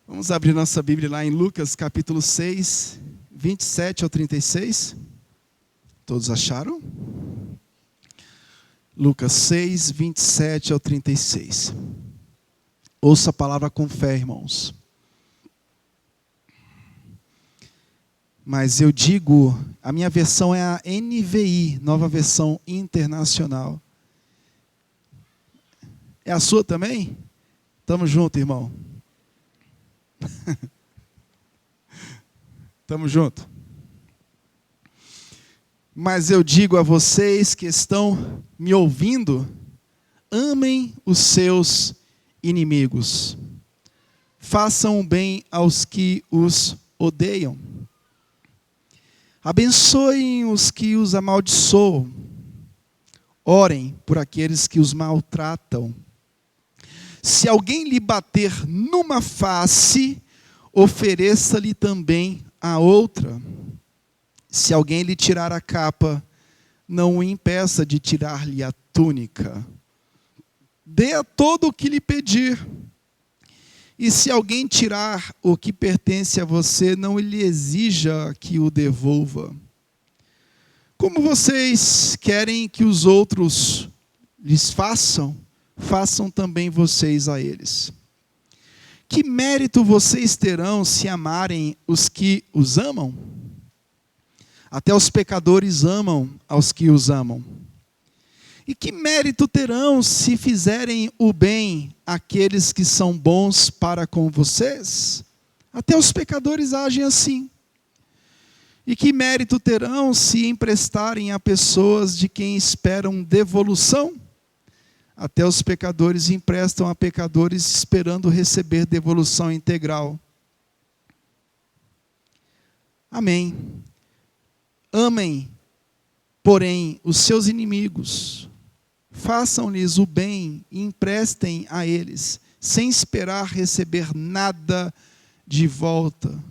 Vamos abrir nossa Bíblia lá em Lucas capítulo 6, 27 ao 36. Todos acharam? Lucas 6, 27 ao 36. Ouça a palavra com fé, irmãos. Mas eu digo, a minha versão é a NVI, Nova Versão Internacional. É a sua também? Tamo junto, irmão. Tamo junto. Mas eu digo a vocês que estão me ouvindo, amem os seus inimigos. Façam o bem aos que os odeiam. Abençoem os que os amaldiçoam. Orem por aqueles que os maltratam. Se alguém lhe bater numa face, ofereça-lhe também a outra. Se alguém lhe tirar a capa, não o impeça de tirar-lhe a túnica. Dê a todo o que lhe pedir. E se alguém tirar o que pertence a você, não lhe exija que o devolva. Como vocês querem que os outros lhes façam, façam também vocês a eles. Que mérito vocês terão se amarem os que os amam? Até os pecadores amam aos que os amam. E que mérito terão se fizerem o bem àqueles que são bons para com vocês? Até os pecadores agem assim. E que mérito terão se emprestarem a pessoas de quem esperam devolução? Até os pecadores emprestam a pecadores esperando receber devolução integral. Amém. Amem, porém, os seus inimigos. Façam-lhes o bem e emprestem a eles, sem esperar receber nada de volta.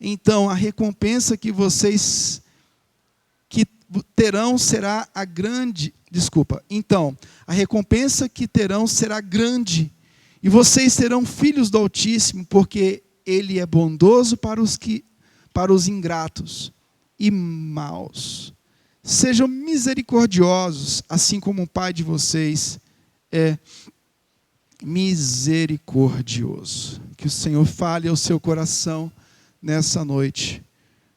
Então, a recompensa que vocês terão será a grande... Então, a recompensa que terão será grande, e vocês serão filhos do Altíssimo, porque Ele é bondoso para os ingratos e maus. Sejam misericordiosos, assim como o Pai de vocês é misericordioso. Que o Senhor fale ao seu coração nessa noite,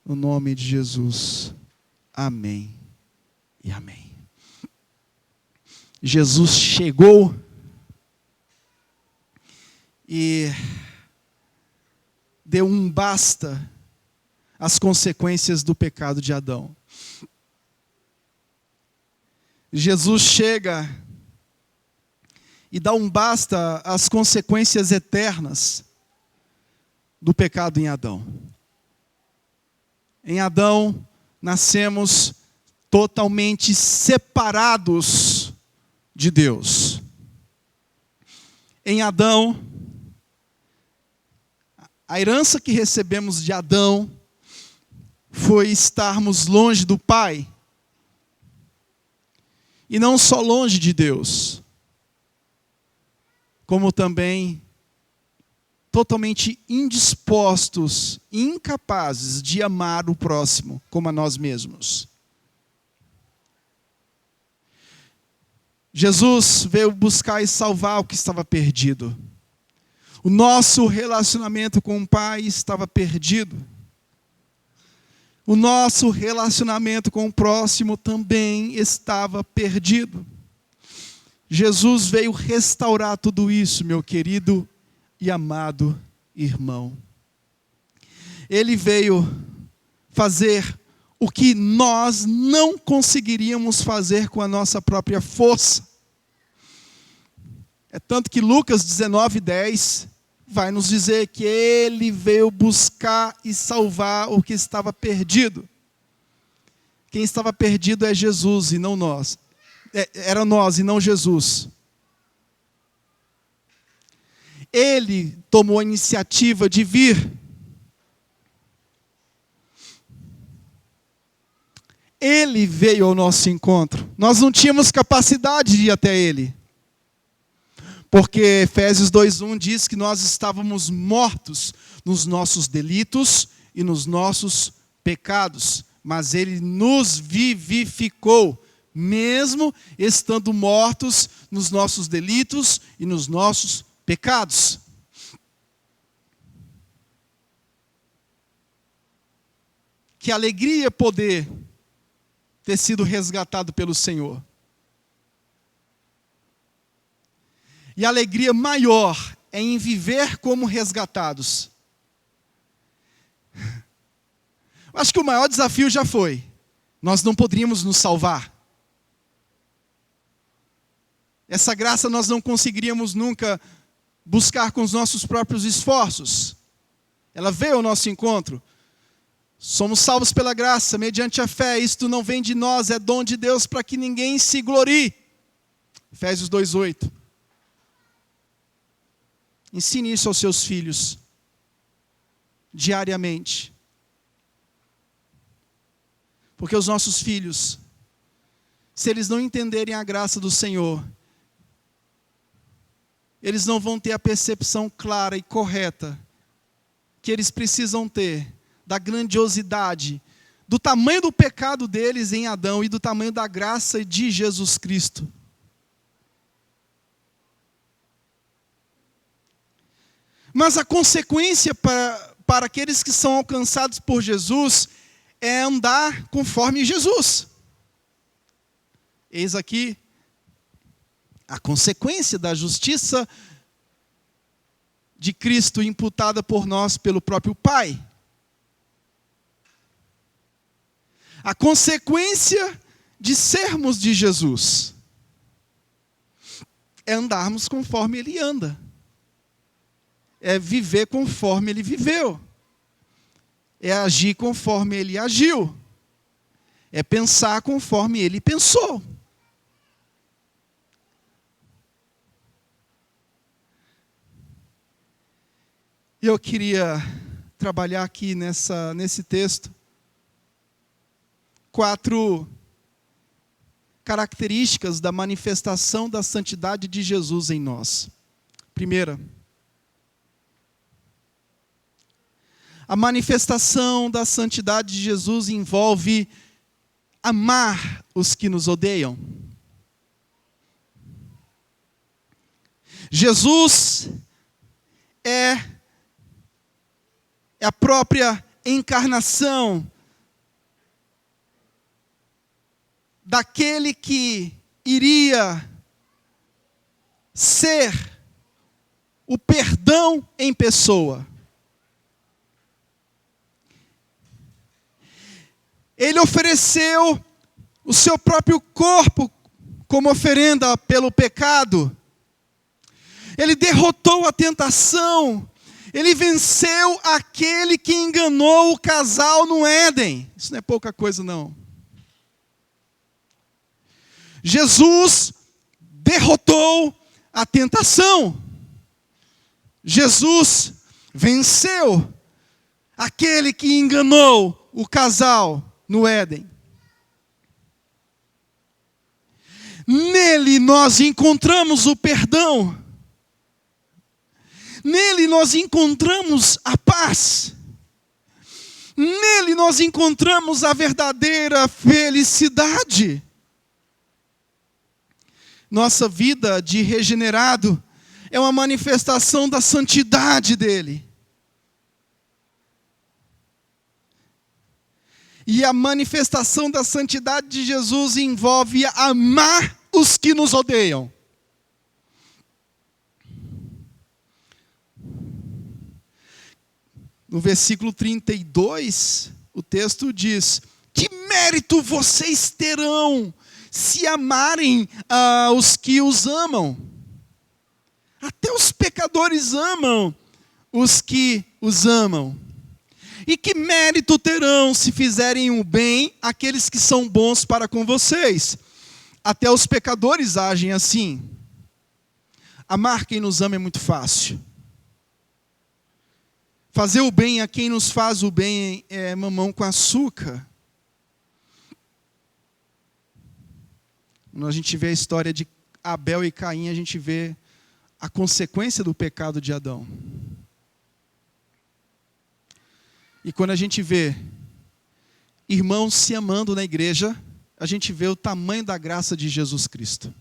no nome de Jesus. Amém e amém. Jesus chegou e deu um basta às consequências do pecado de Adão. Jesus chega e dá um basta às consequências eternas do pecado em Adão. Em Adão, nascemos totalmente separados de Deus. Em Adão, a herança que recebemos de Adão foi estarmos longe do Pai. E não só longe de Deus, como também totalmente indispostos, incapazes de amar o próximo como a nós mesmos. Jesus veio buscar e salvar o que estava perdido. O nosso relacionamento com o Pai estava perdido. O nosso relacionamento com o próximo também estava perdido. Jesus veio restaurar tudo isso, meu querido e amado irmão. Ele veio fazer o que nós não conseguiríamos fazer com a nossa própria força. É tanto que Lucas 19:10 vai nos dizer que Ele veio buscar e salvar o que estava perdido. Quem estava perdido é Jesus e não nós. Era nós e não Jesus. Ele tomou a iniciativa de vir. Ele veio ao nosso encontro. Nós não tínhamos capacidade de ir até Ele. Porque Efésios 2:1 diz que nós estávamos mortos nos nossos delitos e nos nossos pecados, mas Ele nos vivificou, mesmo estando mortos nos nossos delitos e nos nossos pecados. Que alegria poder ter sido resgatado pelo Senhor. E a alegria maior é em viver como resgatados. Acho que o maior desafio já foi. Nós não poderíamos nos salvar. Essa graça nós não conseguiríamos nunca buscar com os nossos próprios esforços. Ela veio ao nosso encontro. Somos salvos pela graça, mediante a fé. Isto não vem de nós, é dom de Deus para que ninguém se glorie. Efésios 2:8. Ensine isso aos seus filhos, diariamente. Porque os nossos filhos, se eles não entenderem a graça do Senhor, eles não vão ter a percepção clara e correta que eles precisam ter da grandiosidade, do tamanho do pecado deles em Adão e do tamanho da graça de Jesus Cristo. Mas a consequência para aqueles que são alcançados por Jesus é andar conforme Jesus. Eis aqui a consequência da justiça de Cristo imputada por nós pelo próprio Pai. A consequência de sermos de Jesus é andarmos conforme Ele anda. É viver conforme Ele viveu. É agir conforme Ele agiu. É pensar conforme Ele pensou. Eu queria trabalhar aqui nesse texto 4 características da manifestação da santidade de Jesus em nós. Primeira, a manifestação da santidade de Jesus envolve amar os que nos odeiam. Jesus é a própria encarnação daquele que iria ser o perdão em pessoa. Ele ofereceu o seu próprio corpo como oferenda pelo pecado. Ele derrotou a tentação. Ele venceu aquele que enganou o casal no Éden. Isso não é pouca coisa, não. Jesus derrotou a tentação. Jesus venceu aquele que enganou o casal no Éden. Nele nós encontramos o perdão. Nele nós encontramos a paz. Nele nós encontramos a verdadeira felicidade. Nossa vida de regenerado é uma manifestação da santidade dele. E a manifestação da santidade de Jesus envolve amar os que nos odeiam. No versículo 32, o texto diz: que mérito vocês terão se amarem os que os amam? Até os pecadores amam os que os amam. E que mérito terão se fizerem o bem àqueles que são bons para com vocês? Até os pecadores agem assim. Amar quem nos ama é muito fácil. Fazer o bem a quem nos faz o bem é mamão com açúcar. Quando a gente vê a história de Abel e Caim, a gente vê a consequência do pecado de Adão. E quando a gente vê irmãos se amando na igreja, a gente vê o tamanho da graça de Jesus Cristo.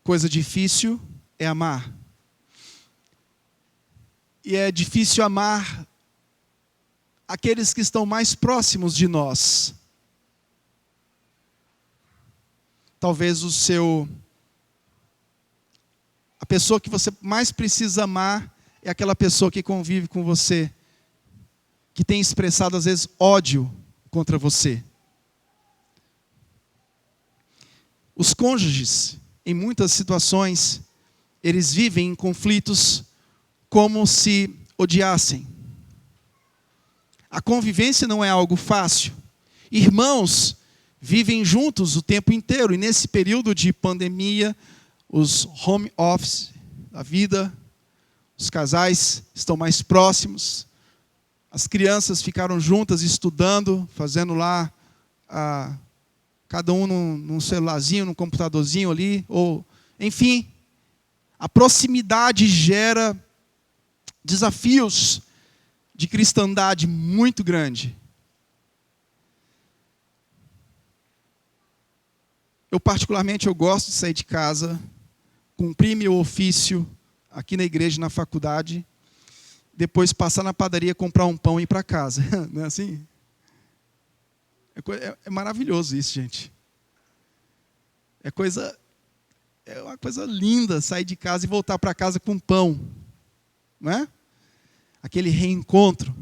Coisa difícil é amar. E é difícil amar aqueles que estão mais próximos de nós. Talvez a pessoa que você mais precisa amar é aquela pessoa que convive com você, que tem expressado às vezes ódio contra você. Os cônjuges, em muitas situações, eles vivem em conflitos como se odiassem. A convivência não é algo fácil. Irmãos vivem juntos o tempo inteiro, e nesse período de pandemia, os home office da vida, os casais estão mais próximos, as crianças ficaram juntas estudando, fazendo lá, cada um num celularzinho, num computadorzinho ali, ou, enfim, a proximidade gera desafios de cristandade muito grande. Eu particularmente gosto de sair de casa, cumprir meu ofício aqui na igreja, na faculdade, depois passar na padaria, comprar um pão e ir para casa. Não é assim? É maravilhoso isso, gente. É uma coisa linda sair de casa e voltar para casa com pão. Não é? Aquele reencontro.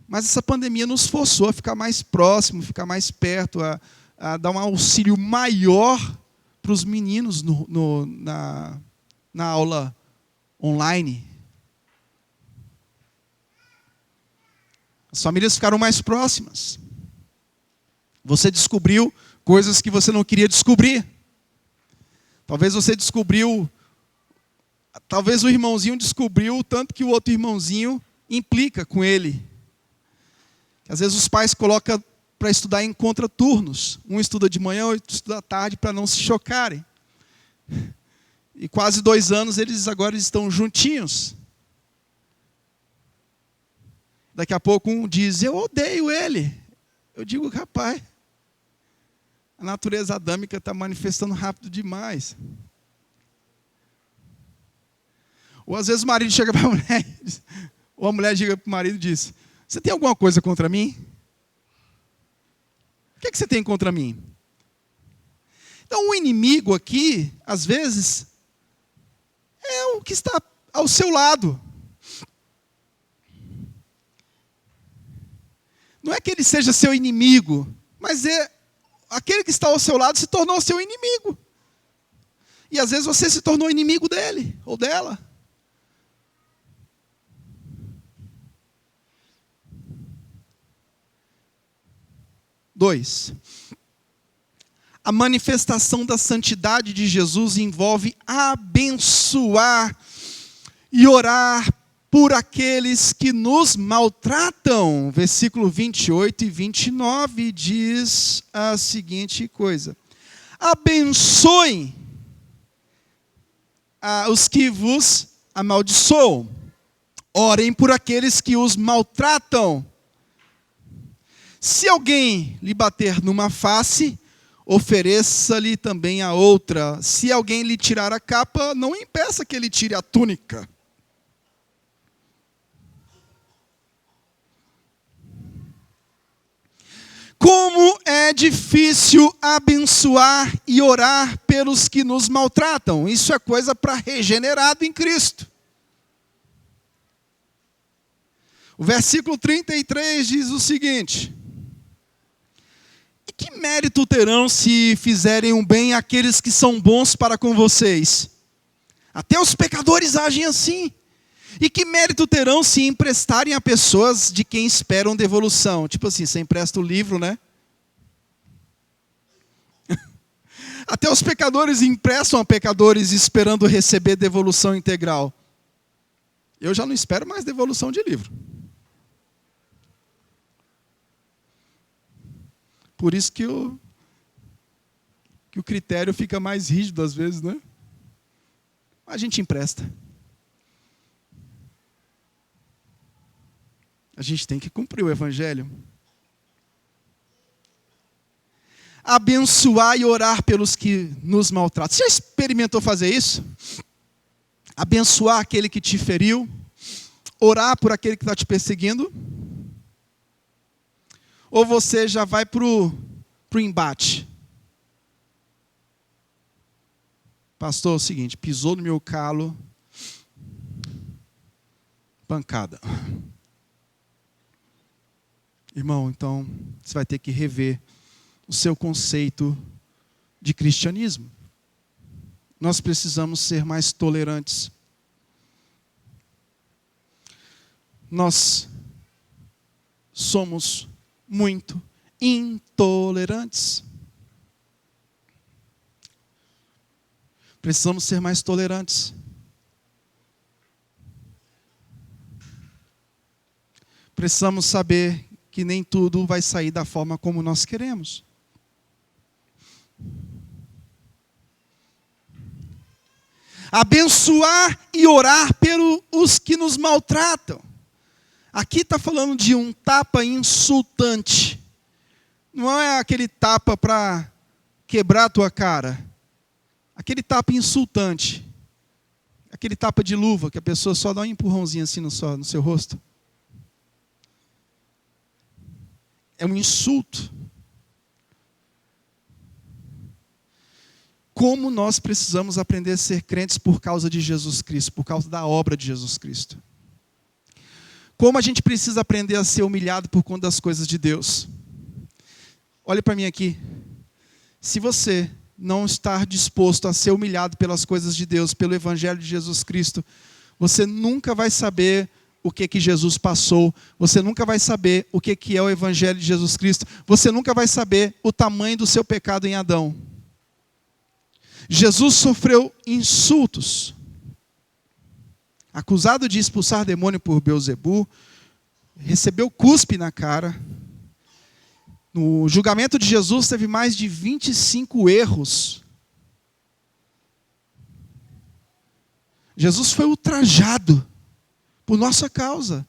Mas essa pandemia nos forçou a ficar mais próximo, ficar mais perto, a dar um auxílio maior para os meninos na aula online. As famílias ficaram mais próximas. Você descobriu coisas que você não queria descobrir. Talvez o irmãozinho descobriu o tanto que o outro irmãozinho implica com ele. Às vezes os pais colocam para estudar em contraturnos. Um estuda de manhã, outro estuda à tarde, para não se chocarem. E quase 2 anos eles agora estão juntinhos. Daqui a pouco um diz, eu odeio ele. Eu digo, rapaz, a natureza adâmica está manifestando rápido demais. Ou às vezes o marido chega para a mulher, ou a mulher chega para o marido e diz, você tem alguma coisa contra mim? O que você tem contra mim? Então o inimigo aqui, às vezes, é o que está ao seu lado. Não é que ele seja seu inimigo, mas aquele que está ao seu lado se tornou seu inimigo. E às vezes você se tornou inimigo dele ou dela. Dois, a manifestação da santidade de Jesus envolve abençoar e orar por aqueles que nos maltratam. Versículo 28 e 29 diz a seguinte coisa: abençoem os que vos amaldiçoam, orem por aqueles que os maltratam. Se alguém lhe bater numa face, ofereça-lhe também a outra. Se alguém lhe tirar a capa, não impeça que ele tire a túnica. Como é difícil abençoar e orar pelos que nos maltratam. Isso é coisa para regenerado em Cristo. O versículo 33 diz o seguinte: e que mérito terão se fizerem um bem àqueles que são bons para com vocês? Até os pecadores agem assim. E que mérito terão se emprestarem a pessoas de quem esperam devolução? Tipo assim, você empresta o livro, né? Até os pecadores emprestam a pecadores esperando receber devolução integral. Eu já não espero mais devolução de livro. Por isso que o critério fica mais rígido às vezes, né? A gente empresta. A gente tem que cumprir o evangelho. Abençoar e orar pelos que nos maltratam. Você já experimentou fazer isso? Abençoar aquele que te feriu? Orar por aquele que está te perseguindo? Ou você já vai para o embate? Pastor, é o seguinte, pisou no meu calo, pancada. Irmão, então você vai ter que rever o seu conceito de cristianismo. Nós precisamos ser mais tolerantes. Nós somos muito intolerantes. Precisamos ser mais tolerantes. Precisamos saber que nem tudo vai sair da forma como nós queremos. Abençoar e orar pelos que nos maltratam. Aqui está falando de um tapa insultante. Não é aquele tapa para quebrar a tua cara. Aquele tapa insultante. Aquele tapa de luva, que a pessoa só dá um empurrãozinho assim no seu rosto. É um insulto. Como nós precisamos aprender a ser crentes por causa de Jesus Cristo, por causa da obra de Jesus Cristo. Como a gente precisa aprender a ser humilhado por conta das coisas de Deus. Olha para mim aqui. Se você não estar disposto a ser humilhado pelas coisas de Deus, pelo Evangelho de Jesus Cristo, você nunca vai saber o que Jesus passou, você nunca vai saber o que é o Evangelho de Jesus Cristo, você nunca vai saber o tamanho do seu pecado em Adão. Jesus sofreu insultos. Acusado de expulsar demônio por Beelzebu, recebeu cuspe na cara. No julgamento de Jesus teve mais de 25 erros. Jesus foi ultrajado por nossa causa.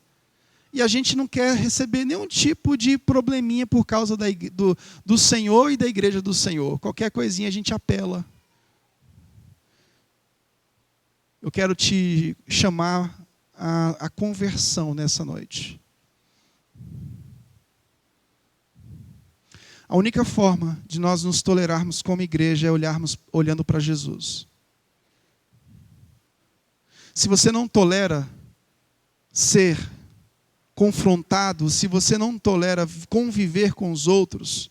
E a gente não quer receber nenhum tipo de probleminha por causa do Senhor e da igreja do Senhor. Qualquer coisinha a gente apela. Eu quero te chamar à conversão nessa noite. A única forma de nós nos tolerarmos como igreja é olhando para Jesus. Se você não tolera ser confrontado, se você não tolera conviver com os outros,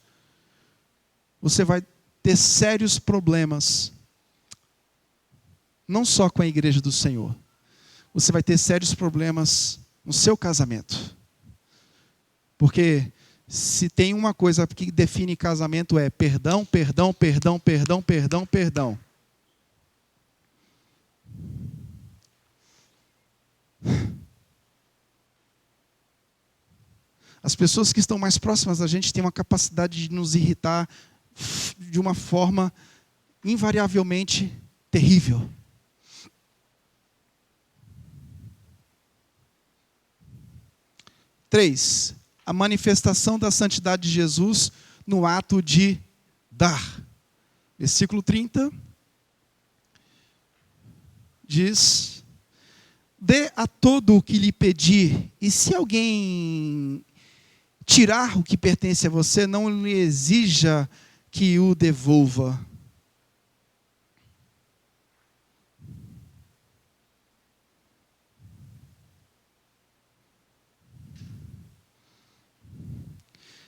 você vai ter sérios problemas. Não só com a igreja do Senhor. Você vai ter sérios problemas no seu casamento. Porque se tem uma coisa que define casamento é perdão, perdão, perdão, perdão, perdão, perdão. As pessoas que estão mais próximas da gente têm uma capacidade de nos irritar de uma forma invariavelmente terrível. Três, a manifestação da santidade de Jesus no ato de dar. Versículo 30 diz: dê a todo o que lhe pedir, e se alguém tirar o que pertence a você, não lhe exija que o devolva.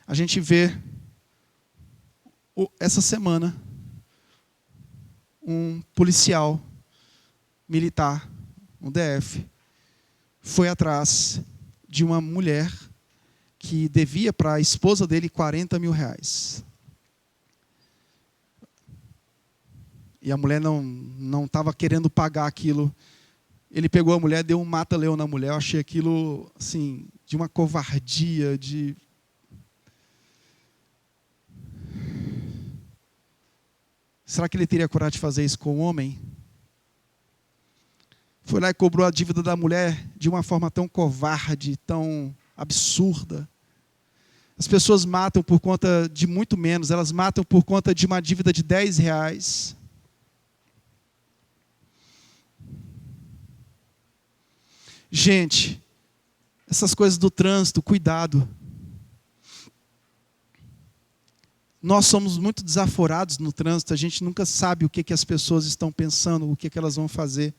A gente vê, essa semana, um policial militar, um DF, foi atrás de uma mulher que devia para a esposa dele 40 mil reais. E a mulher não estava querendo pagar aquilo. Ele pegou a mulher, deu um mata-leão na mulher. Eu achei aquilo, assim, de uma covardia, Será que ele teria coragem de fazer isso com o homem? Foi lá e cobrou a dívida da mulher de uma forma tão covarde, tão absurda. As pessoas matam por conta de muito menos, elas matam por conta de uma dívida de R$10. Gente, essas coisas do trânsito, cuidado. Nós somos muito desaforados no trânsito, a gente nunca sabe o que as pessoas estão pensando, o que elas vão fazer.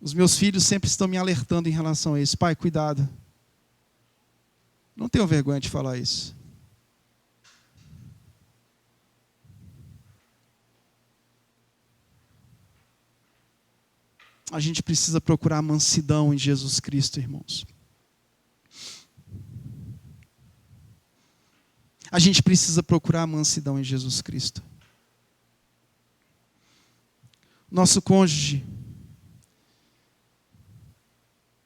Os meus filhos sempre estão me alertando em relação a isso. Pai, cuidado. Não tenho vergonha de falar isso. A gente precisa procurar mansidão em Jesus Cristo, irmãos. A gente precisa procurar a mansidão em Jesus Cristo. Nosso cônjuge,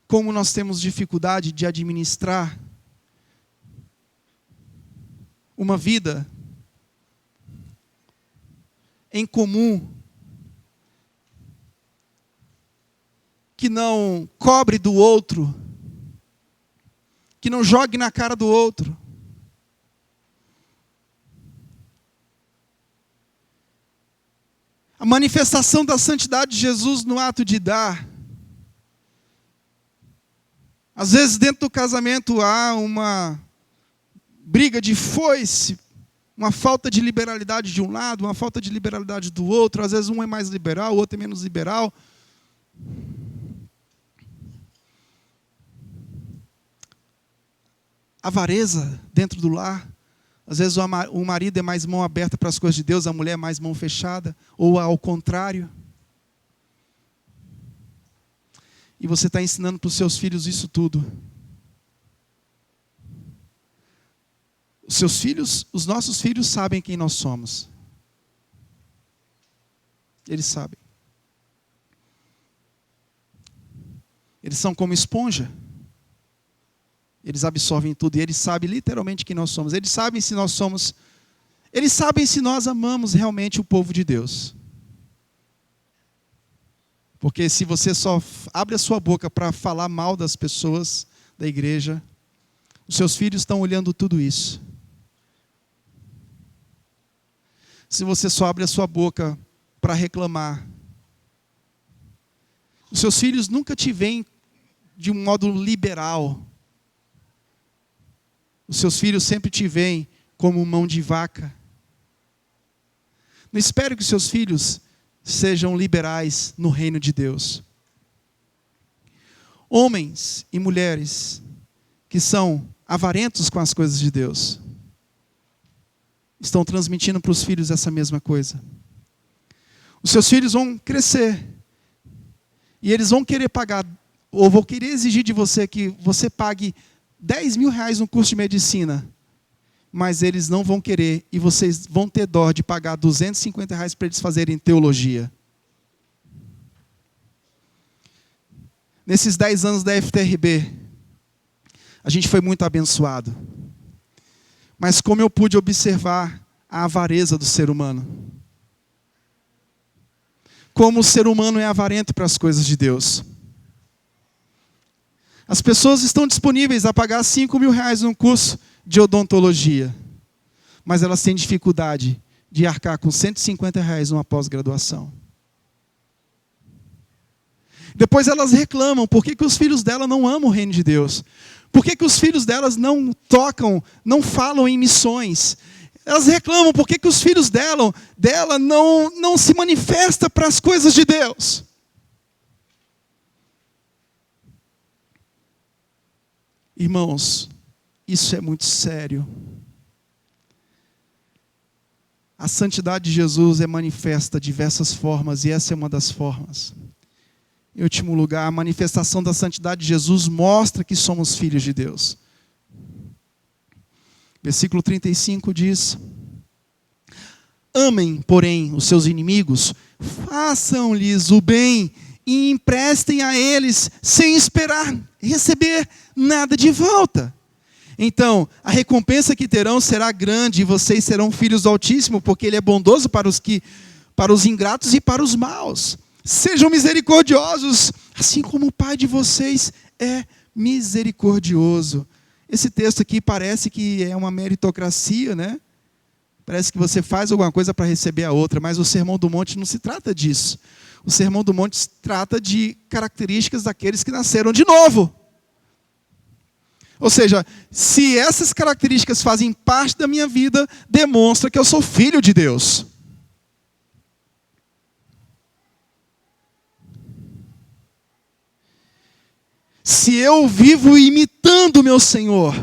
como nós temos dificuldade de administrar uma vida em comum, que não cobre do outro, que não jogue na cara do outro. A manifestação da santidade de Jesus no ato de dar. Às vezes dentro do casamento há uma briga de foice, uma falta de liberalidade de um lado, uma falta de liberalidade do outro. Às vezes um é mais liberal, o outro é menos liberal. Avareza dentro do lar. Às vezes o marido é mais mão aberta para as coisas de Deus, a mulher é mais mão fechada, ou ao contrário. E você está ensinando para os seus filhos isso tudo. Os seus filhos, os nossos filhos sabem quem nós somos. Eles sabem. Eles são como esponja. Eles absorvem tudo e eles sabem literalmente quem nós somos. Eles sabem se nós somos... Eles sabem se nós amamos realmente o povo de Deus. Porque se você só abre a sua boca para falar mal das pessoas da igreja, os seus filhos estão olhando tudo isso. Se você só abre a sua boca para reclamar, os seus filhos nunca te veem de um modo liberal. Os seus filhos sempre te veem como mão de vaca. Não espere que os seus filhos sejam liberais no reino de Deus. Homens e mulheres que são avarentos com as coisas de Deus estão transmitindo para os filhos essa mesma coisa. Os seus filhos vão crescer e eles vão querer pagar, ou vão querer exigir de você que você pague R$10.000 no curso de medicina, mas eles não vão querer, e vocês vão ter dó de pagar R$250 para eles fazerem teologia. Nesses 10 anos da FTRB, a gente foi muito abençoado. Mas como eu pude observar a avareza do ser humano. Como o ser humano é avarento para as coisas de Deus. As pessoas estão disponíveis a pagar R$5.000 num curso de odontologia. Mas elas têm dificuldade de arcar com R$150 numa pós-graduação. Depois elas reclamam, por que os filhos dela não amam o reino de Deus? Por que os filhos delas não tocam, não falam em missões? Elas reclamam, por que os filhos dela não se manifestam para as coisas de Deus? Irmãos, isso é muito sério. A santidade de Jesus é manifesta de diversas formas, e essa é uma das formas. Em último lugar, a manifestação da santidade de Jesus mostra que somos filhos de Deus. Versículo 35 diz: amem, porém, os seus inimigos, façam-lhes o bem e emprestem a eles sem esperar receber nada de volta. Então, a recompensa que terão será grande, e vocês serão filhos do Altíssimo, porque Ele é bondoso para os ingratos e para os maus. Sejam misericordiosos, assim como o Pai de vocês é misericordioso. Esse texto aqui parece que é uma meritocracia, né? Parece que você faz alguma coisa para receber a outra, mas o Sermão do Monte não se trata disso. O Sermão do Monte se trata de características daqueles que nasceram de novo. Ou seja, se essas características fazem parte da minha vida, demonstra que eu sou filho de Deus. Se eu vivo imitando o meu Senhor,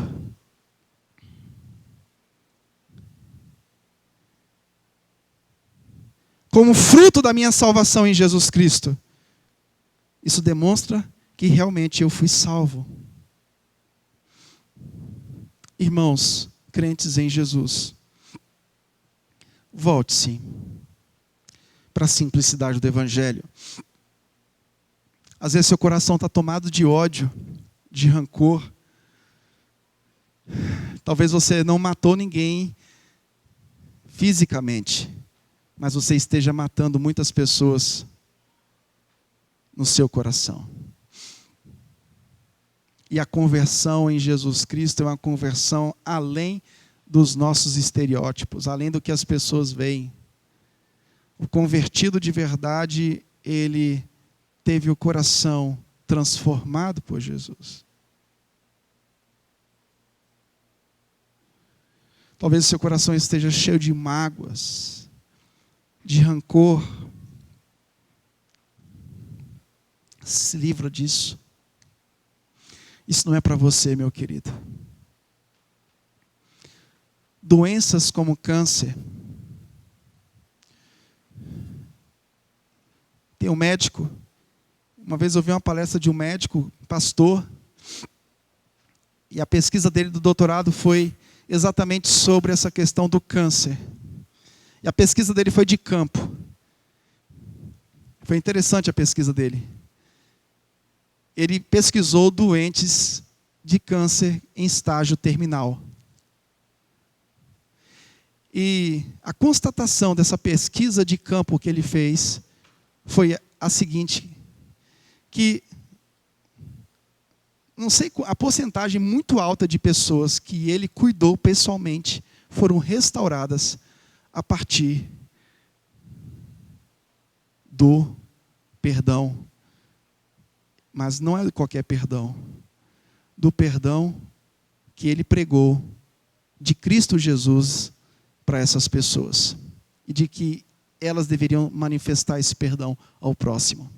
como fruto da minha salvação em Jesus Cristo, isso demonstra que realmente eu fui salvo. Irmãos, crentes em Jesus, volte-se para a simplicidade do Evangelho. Às vezes seu coração está tomado de ódio, de rancor. Talvez você não matou ninguém fisicamente, mas você esteja matando muitas pessoas no seu coração. E a conversão em Jesus Cristo é uma conversão além dos nossos estereótipos, além do que as pessoas veem. O convertido de verdade, ele teve o coração transformado por Jesus. Talvez o seu coração esteja cheio de mágoas, de rancor. Se livra disso. Isso não é para você, meu querido. Doenças como câncer. Tem um médico. Uma vez eu vi uma palestra de um médico, pastor, e a pesquisa dele do doutorado foi exatamente sobre essa questão do câncer. E a pesquisa dele foi de campo. Foi interessante a pesquisa dele. Ele pesquisou doentes de câncer em estágio terminal. E a constatação dessa pesquisa de campo que ele fez foi a seguinte: que, não sei, a porcentagem muito alta de pessoas que ele cuidou pessoalmente foram restauradas a partir do perdão. Mas não é qualquer perdão. Do perdão que ele pregou de Cristo Jesus para essas pessoas. E de que elas deveriam manifestar esse perdão ao próximo.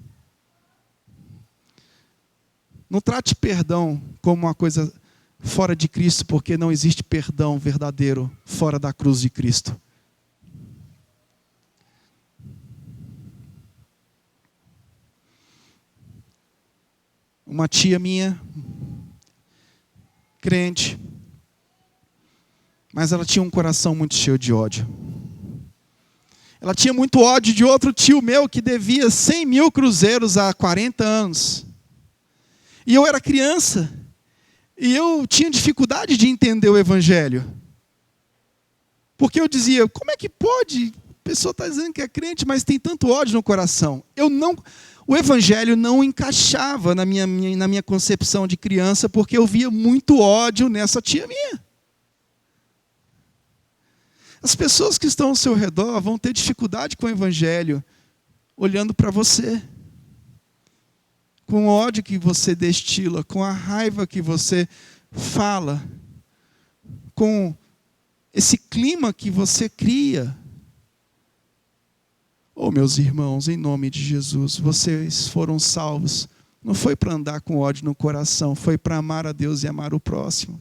Não trate perdão como uma coisa fora de Cristo, porque não existe perdão verdadeiro fora da cruz de Cristo. Uma tia minha, crente, mas ela tinha um coração muito cheio de ódio. Ela tinha muito ódio de outro tio meu que devia 100 mil cruzeiros há 40 anos. E eu era criança, e eu tinha dificuldade de entender o Evangelho. Porque eu dizia, como é que pode? A pessoa está dizendo que é crente, mas tem tanto ódio no coração. O Evangelho não encaixava na minha concepção de criança, porque eu via muito ódio nessa tia minha. As pessoas que estão ao seu redor vão ter dificuldade com o Evangelho, olhando para você. Com o ódio que você destila, com a raiva que você fala, com esse clima que você cria. Oh, meus irmãos, em nome de Jesus, vocês foram salvos. Não foi para andar com ódio no coração, foi para amar a Deus e amar o próximo.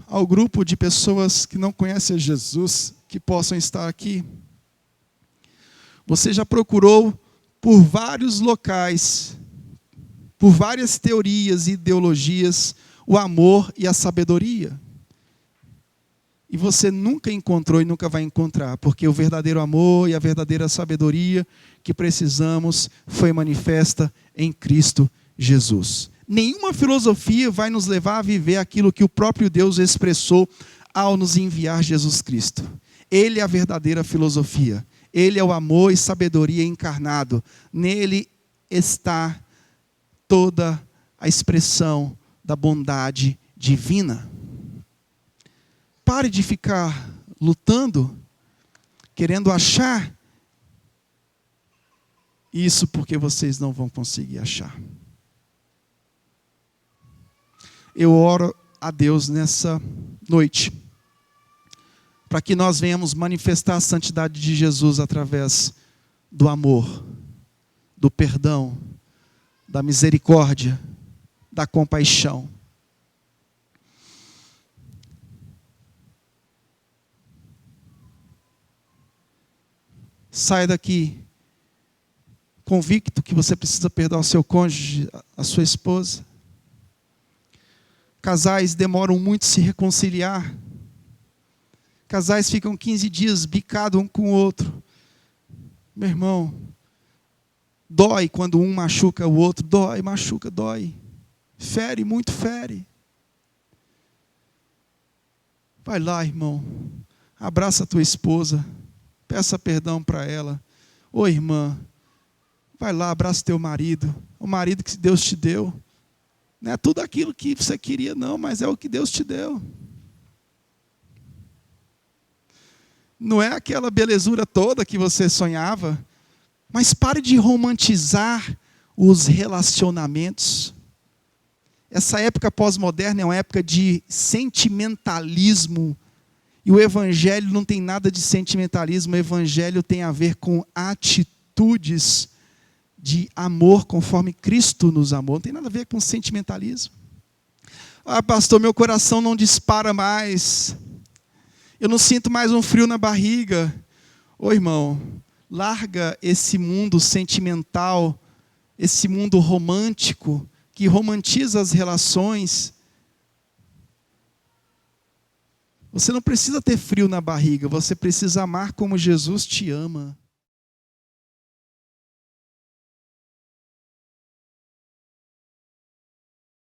Ao grupo de pessoas que não conhecem Jesus, que possam estar aqui, você já procurou por vários locais, por várias teorias e ideologias, o amor e a sabedoria. E você nunca encontrou e nunca vai encontrar, porque o verdadeiro amor e a verdadeira sabedoria que precisamos foi manifesta em Cristo Jesus. Nenhuma filosofia vai nos levar a viver aquilo que o próprio Deus expressou ao nos enviar Jesus Cristo. Ele é a verdadeira filosofia. Ele é o amor e sabedoria encarnado. Nele está toda a expressão da bondade divina. Pare de ficar lutando, querendo achar isso, porque vocês não vão conseguir achar. Eu oro a Deus nessa noite, para que nós venhamos manifestar a santidade de Jesus através do amor, do perdão, da misericórdia, da compaixão. Saia daqui convicto que você precisa perdoar o seu cônjuge, a sua esposa. Casais demoram muito a se reconciliar. Casais ficam 15 dias bicados um com o outro. Meu irmão, dói quando um machuca o outro. Dói, machuca, dói. Fere, muito fere. Vai lá, irmão. Abraça a tua esposa. Peça perdão para ela. Ô irmã, vai lá, abraça teu marido. O marido que Deus te deu. Não é tudo aquilo que você queria, não, mas é o que Deus te deu. Não é aquela belezura toda que você sonhava, mas pare de romantizar os relacionamentos. Essa época pós-moderna é uma época de sentimentalismo, e o Evangelho não tem nada de sentimentalismo. O Evangelho tem a ver com atitudes de amor conforme Cristo nos amou. Não tem nada a ver com sentimentalismo. Ah, pastor, meu coração não dispara mais. Eu não sinto mais um frio na barriga. Ô irmão, larga esse mundo sentimental, esse mundo romântico, que romantiza as relações. Você não precisa ter frio na barriga, você precisa amar como Jesus te ama.